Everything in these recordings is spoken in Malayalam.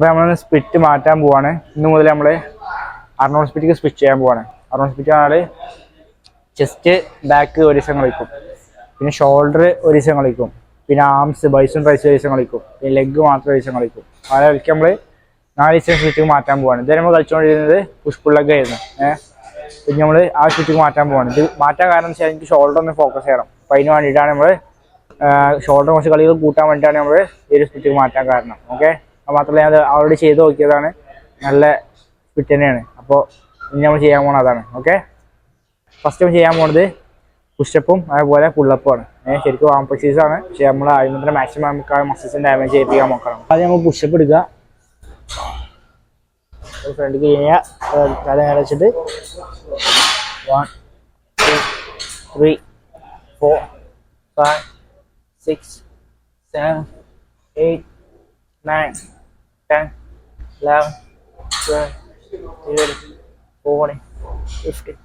അപ്പോൾ നമ്മൾ സ്പ്ലിറ്റ് മാറ്റാൻ പോവാണ്. ഇന്ന് മുതൽ നമ്മൾ അർണോൾഡ് സ്പ്ലിറ്റ് സ്വിച്ച് ചെയ്യാൻ പോവാണ്. അർണോൾഡ് സ്പ്ലിറ്റ് ആണ് ചെസ്റ്റ് ബാക്ക് ഒരു ദിവസം കളിക്കും, പിന്നെ ഷോൾഡർ ഒരു ദിവസം കളിക്കും, പിന്നെ ആംസ് ബൈസും ട്രൈസും ഒരു ദിവസം കളിക്കും, പിന്നെ ലെഗ് മാത്രം ഒരു ദിവസം കളിക്കും. അത് കളിക്കാൻ നമ്മൾ 4 ദിവസം സ്വിച്ച് മാറ്റാൻ പോവാണ്. ഇതുവരെ നമ്മൾ കളിച്ചുകൊണ്ടിരുന്നത് പുഷ് പുൾ ലെഗ് ആയിരുന്നു. പിന്നെ നമ്മൾ ആ സ്വിച്ച് മാറ്റാൻ പോവാണ്. ഇത് മാറ്റാൻ കാരണം എന്ന് വെച്ചാൽ എനിക്ക് ഷോൾഡർ ഒന്ന് ഫോക്കസ് ചെയ്യണം. അപ്പോൾ അതിന് വേണ്ടിയിട്ടാണ് നമ്മൾ ഷോൾഡർ കുറച്ച് കളികൾ കൂട്ടാൻ വേണ്ടിയിട്ടാണ് നമ്മൾ ഈ ഒരു സ്വിച്ച് മാറ്റാൻ കാരണം. ഓക്കെ, അത് മാത്രമല്ല ഞാൻ ഓൾറെഡി ചെയ്ത് നോക്കിയതാണ്, നല്ല ഫിറ്റ് തന്നെയാണ്. അപ്പോൾ ഇനി നമ്മൾ ചെയ്യാൻ പോകുന്നത് അതാണ്. ഓക്കെ, ഫസ്റ്റ് നമ്മൾ ചെയ്യാൻ പോകുന്നത് പുഷപ്പും അതേപോലെ പുള്ളപ്പുമാണ്. ശരിക്കും വാം എക്സസൈസ് ആണ്, പക്ഷേ നമ്മൾ അതിന് മാക്സിമം നമുക്ക് ആ മസിൽസിന് ഡാമേജ് ചെയ്യിപ്പിക്കാൻ നോക്കണം. ആദ്യം നമ്മൾ പുഷപ്പ് എടുക്കുക, ഫ്രണ്ടിലേക്ക് കഴിഞ്ഞാൽ തല നേരെ വെച്ചിട്ട് 1 2 3 4 5 6 7 8 9 10 11 12 13 14 15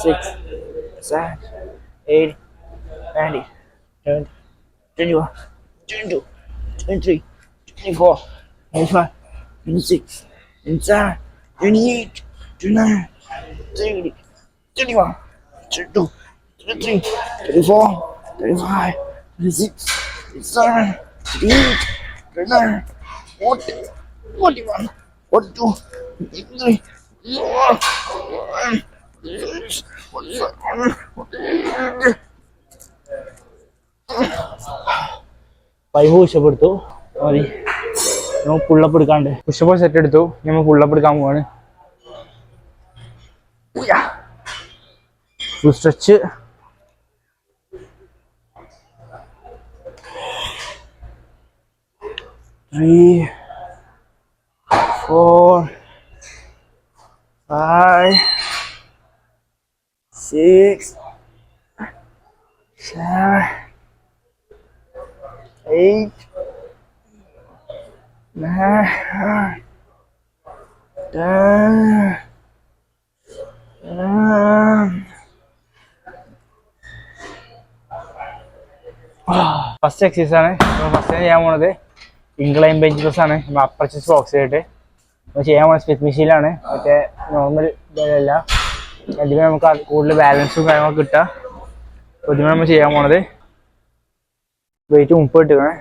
16 17 18 19 20 21 22 23 24 25 26 27 28 29 30 31 32 33 34 35 36 37 38 39 40 41 42 43 5 പുഷപ്പ് എടുത്തു മതി. നമ്മൾ പുള്ളപ്പ് എടുക്കാണ്ട് പുഷപ്പ് സെറ്റ് എടുത്തു. നമ്മൾ പുള്ളപ്പ് എടുക്കാൻ പോവാണ്. ഫുൾ സ്ട്രെച്ച്, 3 4 5 6 7 8 9 10 ഫസ്റ്റ് എക്സസൈസ് ആണ്. ഫസ്റ്റ് ചെയ്യാൻ പോണത് ഇൻക്ലൈൻ ബെഞ്ച് പ്രസ് ആണ്. നമ്മൾ അപ്പർ ചെസ്റ്റ് ബോക്സ് ചെയ്തിട്ട് ചെയ്യാൻ പോകുന്നത് സ്മിത്ത് മെഷീനിലാണ്, മറ്റേ നോർമൽ ഇതല്ല. ഇതിന് നമുക്ക് കൂടുതൽ ബാലൻസും കാര്യങ്ങളൊക്കെ കിട്ടുക. അപ്പോൾ ഇതിന് നമ്മൾ ചെയ്യാൻ പോണത് വെയിറ്റ് 30 ഇട്ടുകണേ.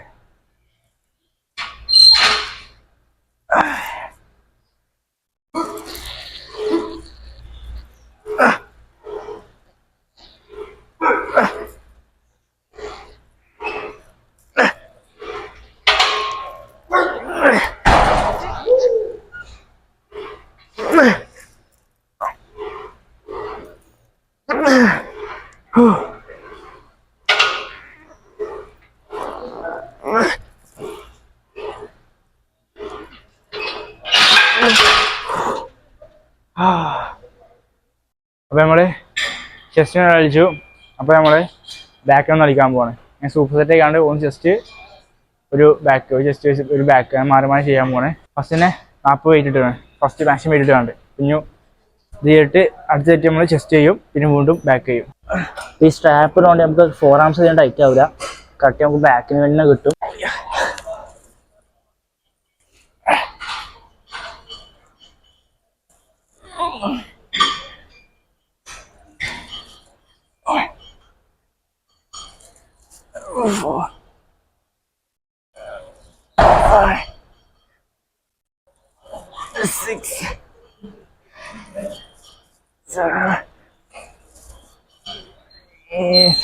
അപ്പോൾ നമ്മൾ ചെസ്റ്റിന് കളിച്ചു. അപ്പോൾ നമ്മൾ ബാക്കിലൊന്ന് കളിക്കാൻ പോവാണ്. ഞാൻ സൂപ്പർ സെറ്റ് ആക്കാണ്ട് ഒന്ന് ജസ്റ്റ് ഒരു ബാക്ക് ഒരു ബാക്ക് മാറി മാറി ചെയ്യാൻ പോവാണ്. ഫസ്റ്റ് തന്നെ 40 വെയിറ്റ് ഇട്ടാണ്, ഫസ്റ്റ് മാക്സിമം വെയിറ്റ് ഇട്ടാണ്ട്. പിന്നെ ഇത് ചെയ്തിട്ട് അടുത്ത സെറ്റ് നമ്മൾ ചെസ്റ്റ് ചെയ്യും, പിന്നെ വീണ്ടും ബാക്ക് ചെയ്യും. ഈ സ്ട്രാപ്പ് ഇടുകൊണ്ട് നമുക്ക് 4 ആംസ് ചെയ്യാൻ ടൈറ്റ് ആവില്ല, കറക്റ്റ് നമുക്ക് ബാക്കിന് തന്നെ കിട്ടും. Four, 5, 6, 7, 8.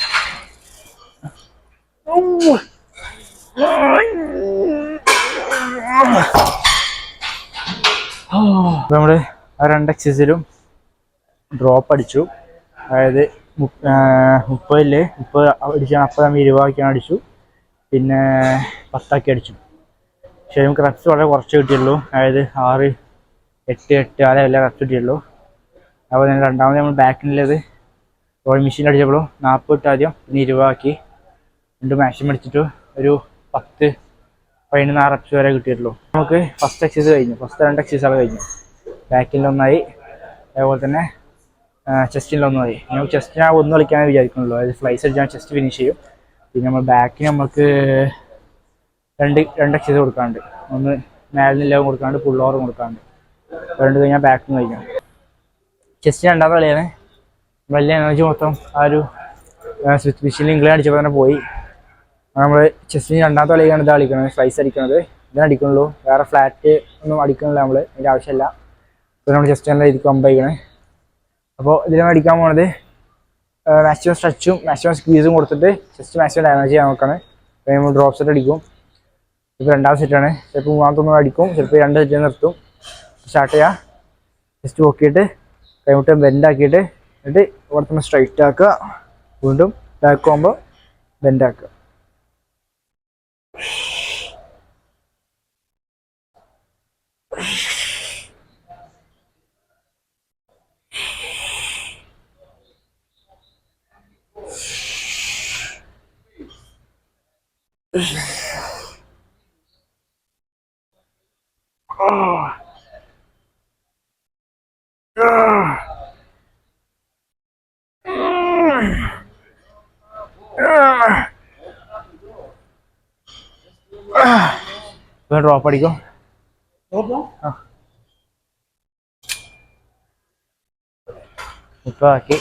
നമ്മൾ ആ 2 എക്സസൈസിലും ഡ്രോപ്പ് അടിച്ചു. അതായത് 30 അടിച്ചാണ്, അപ്പോൾ നമ്മൾ 20 ആക്കിയാണ് അടിച്ചു, പിന്നെ 10 ആക്കി അടിച്ചു. പക്ഷേ നമുക്ക് റെപ്സ് വളരെ കുറച്ച് കിട്ടിയുള്ളൂ. അതായത് 6 8 8 ആ എല്ലാം റെപ്സ് കിട്ടിയുള്ളൂ. അപ്പോൾ രണ്ടാമത് നമ്മൾ ബാക്കിനുള്ളത് റോൾ മെഷീൻ അടിച്ചപ്പോഴും 40 ഇട്ട് ആദ്യം, പിന്നെ 20 ആക്കി, രണ്ട് മാക്സിമം അടിച്ചിട്ട് ഒരു 10 16 റെപ്സ് വരെ കിട്ടിയിട്ടുള്ളൂ. നമുക്ക് ഫസ്റ്റ് എക്സസൈസ് കഴിഞ്ഞു, ഫസ്റ്റ് 2 എക്സസൈസുകൾ കഴിഞ്ഞു. ബാക്കിലൊന്നായി, അതേപോലെ തന്നെ ചെസ്റ്റിലൊന്നായി. നമുക്ക് ചെസ്റ്റിന് ഒന്ന് കളിക്കാനേ വിചാരിക്കുന്നുള്ളൂ. അതായത് ഫ്ലൈസ് അടിച്ചാൽ ചെസ്റ്റ് ഫിനിഷ് ചെയ്യും. പിന്നെ നമ്മൾ ബാക്കിന് നമുക്ക് രണ്ട് എക്സസൈസ് കൊടുക്കാറുണ്ട്. ഒന്ന് മേലിനെല്ലാം കൊടുക്കാണ്ട് ഫുൾ ഓവറും കൊടുക്കാണ്ട് രണ്ട് കഴിഞ്ഞാൽ ബാക്കും കഴിക്കണം. ചെസ്റ്റ് രണ്ടാമത്തെ കളിയാണ്. വലിയ എനർജി മൊത്തം ആ ഒരു സ്വിച്ചിൽ ഇംഗ്ലണ്ട് അടിച്ചപ്പോൾ തന്നെ പോയി. നമ്മൾ ചെസ്റ്റിന് രണ്ടാമത്തെ കളിയാണ് ഇത് കളിക്കുന്നത്, സ്ലൈസ് അടിക്കുന്നത്. ഇതിന് അടിക്കുന്നുള്ളൂ, വേറെ ഫ്ലാറ്റ് ഒന്നും അടിക്കുന്നില്ല നമ്മൾ, അതിൻ്റെ ആവശ്യമില്ല. ഇപ്പോൾ നമ്മൾ ചെസ്റ്റ് നല്ല രീതിക്ക് പമ്പായിക്കണേ. അപ്പോൾ ഇതിലാണ് അടിക്കാൻ പോണത്. മാക്സിമം സ്ട്രെച്ചും മാക്സിമം സ്ക്വീസും കൊടുത്തിട്ട് ചെസ്റ്റ് മാക്സിമം ഡാമേജ് ചെയ്യാൻ നോക്കാണ്. നമ്മൾ ഡ്രോപ്പ് സെറ്റ് അടിക്കും. ഇപ്പോൾ രണ്ടാമത്തെ സെറ്റാണ്. ചിലപ്പോൾ മൂന്നാമത്തൊന്നും അടിക്കും, ചിലപ്പോൾ രണ്ട് സെറ്റ് നിർത്തും. സ്റ്റാർട്ട് ചെയ്യുക. ജസ്റ്റ് നോക്കിയിട്ട് കൈമുട്ട് ബെൻഡാക്കിയിട്ട് എന്നിട്ട് ഇവിടെ തന്നെ സ്ട്രൈറ്റ് ആക്കുക. വീണ്ടും ബാക്ക് പോകുമ്പോൾ ബെൻഡാക്കുക. ഡ്രോപ്പ് അടിക്കും. ഇപ്പൊ ആക്കി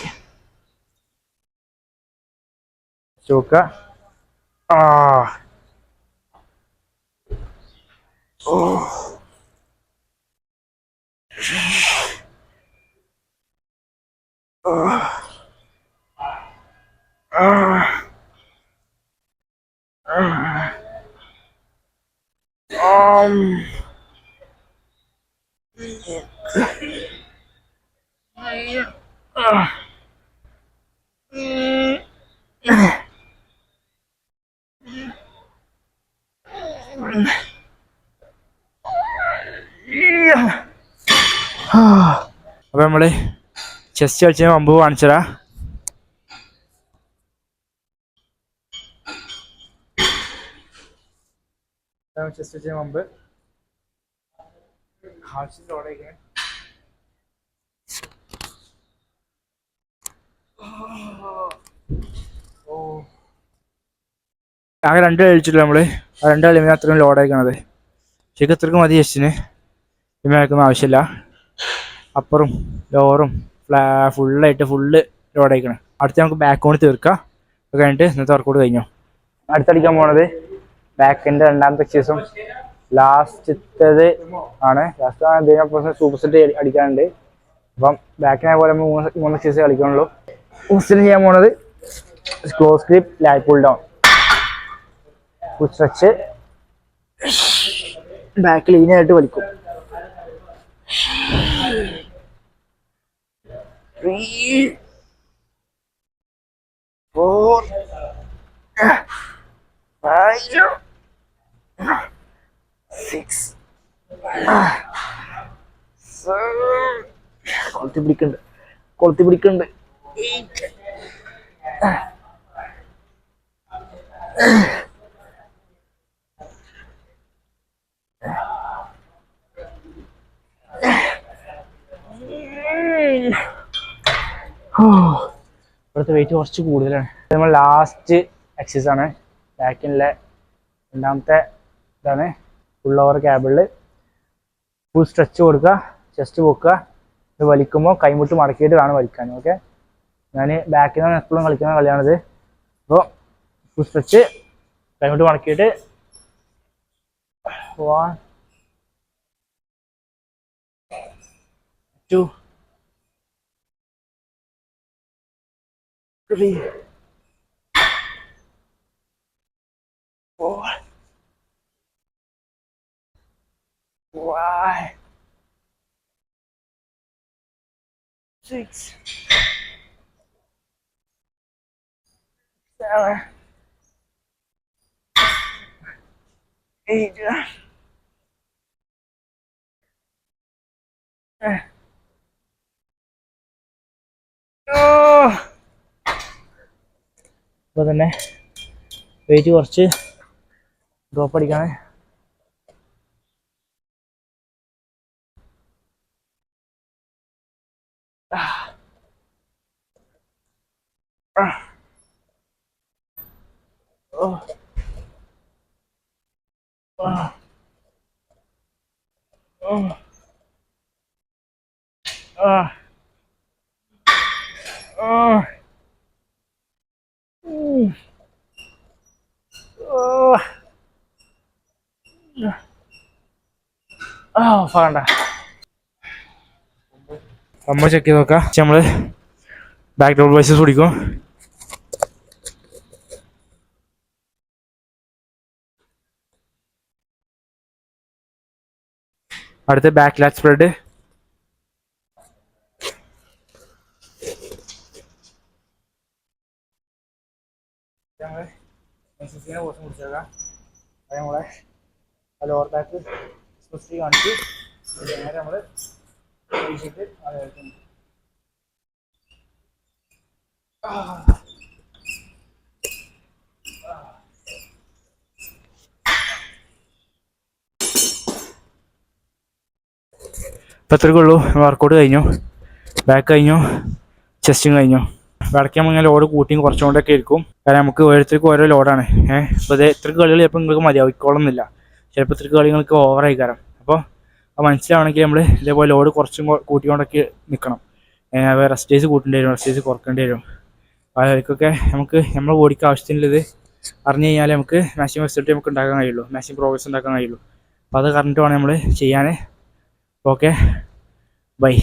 ചൂക്ക. അപ്പൊ നമ്മള് ചെസ്റ്റ് കളിച്ച മുമ്പ് കാണിച്ചതാ. ചെസ്റ്റ് കളിച്ച മുമ്പ് ആകെ രണ്ട് കളിച്ചിട്ടില്ല നമ്മള്. ആ രണ്ട് കളി അത്രയും ലോഡ് അയക്കണത്. ശരിക്കും അത്രയ്ക്ക് മതി ചെസ്റ്റിന്, ഇമ്മ ആവശ്യമില്ല. അപ്പറും ലോവറും ഫുള്ളായിട്ട് ലോഡ് അയക്കണം. അടുത്ത് നമുക്ക് ബാക്ക് കൊണ്ട് തീർക്കാം. അത് കഴിഞ്ഞിട്ട് ഇന്നത്തെ വർക്കൗട്ട് കഴിഞ്ഞു. അടുത്തടിക്കാൻ പോണത് ബാക്കിൻ്റെ രണ്ടാമത്തെ എക്സസൈസും ലാസ്റ്റത്തത് ആണ്. ലാസ്റ്റ് സൂപ്പർ സെറ്റ് അടിക്കാനുണ്ട്. അപ്പം ബാക്കിനെ പോലെ മൂന്ന് എക്സസൈസ് കളിക്കാനുള്ളൂ. ഫസ്റ്റിന് ചെയ്യാൻ പോണത് close grip lat pull down, full stretch, back ലീനായിട്ട് വലിക്കും. 3 4 5 6 7 കൊളുത്തി പിടിക്കുന്നുണ്ട് 8 ഇവിടുത്തെ വെയിറ്റ് കുറച്ച് കൂടുതലാണ്. നമ്മൾ ലാസ്റ്റ് എക്സസൈസ് ആണ്. ബാക്കിലെ രണ്ടാമത്തെ ഇതാണ്. ഫുൾ ഓവർ ക്യാബിളിൽ ഫുൾ സ്ട്രെച്ച് കൊടുക്കുക, ചെസ്റ്റ് പൊക്കുക. ഇത് വലിക്കുമ്പോൾ കൈമുട്ട് മടക്കിയിട്ട് വേണം വലിക്കാൻ. ഓക്കെ, ഞാൻ ബാക്കിൽ നിന്ന് എപ്പോഴും കളിക്കുന്ന കളിയാണിത്. അപ്പോൾ ഫുൾ സ്ട്രെച്ച്, കൈമുട്ട് മടക്കിയിട്ട് 1 2 3 4 5 6 7 8 ഇപ്പോൾ തന്നെ വെയിറ്റ് കുറച്ച് ഡ്രോപ്പ് അടിക്കാണ്. Ah. Ah. വേണ്ട നമ്മൾ ചെക്ക് ചെയ്ത് നോക്കാം. നമ്മൾ ബാക്ക് ഡോർ വോയിസസ് പിടിക്കും. അടുത്ത ബാക്ക് ലാറ്റ് സ്പ്രെഡ്. നമ്മളെ ലോവർ ബാക്ക് സ്പെസിഫിക് കാണിച്ച് നേരെ നമ്മൾ കഴിച്ചിട്ട് ഇപ്പം എത്രയൊക്കെ ഉള്ളൂ. വർക്കൗട്ട് കഴിഞ്ഞു, ബാക്ക് കഴിഞ്ഞു, ചെസ്റ്റും കഴിഞ്ഞു. ബാക്കി നമ്മൾ ഇങ്ങനെ ലോഡ് കൂട്ടിയും കുറച്ചുകൊണ്ടൊക്കെ ഇരിക്കും. കാരണം നമുക്ക് ഓരോരുത്തർക്കും ഓരോ ലോഡാണ്. ഇപ്പോൾ ഇത് ഇത്രയ്ക്ക് കളികൾ ചിലപ്പോൾ നിങ്ങൾക്ക് മതിയാവിക്കോളന്നില്ല. ചിലപ്പോൾ ഇത്രയ്ക്ക് കളി നിങ്ങൾക്ക് ഓവറായി കാരണം. അപ്പോൾ മനസ്സിലാവണമെങ്കിൽ നമ്മൾ ഇതേപോലെ ലോഡ് കുറച്ചും കൂട്ടിക്കൊണ്ടൊക്കെ നിൽക്കണം. റെസ്റ്റ് ഡേയ്സ് കൂട്ടേണ്ടി വരും, റെസ്റ്റ് ഡേയ്സ് കുറക്കേണ്ടി വരും. അവർക്കൊക്കെ നമുക്ക് നമ്മുടെ ബോഡിക്ക് ആവശ്യത്തിനുള്ളത് അറിഞ്ഞു കഴിഞ്ഞാൽ നമുക്ക് മാക്സിമം റിസൾട്ട് നമുക്ക് ഉണ്ടാക്കാൻ കഴിയുള്ളൂ, മാക്സിമം പ്രോഗ്രസ് ഉണ്ടാക്കാൻ കഴിയുള്ളൂ. അപ്പോൾ അത് കറണ്ടിട്ട് വേണം നമ്മൾ ചെയ്യാൻ. Okay, by.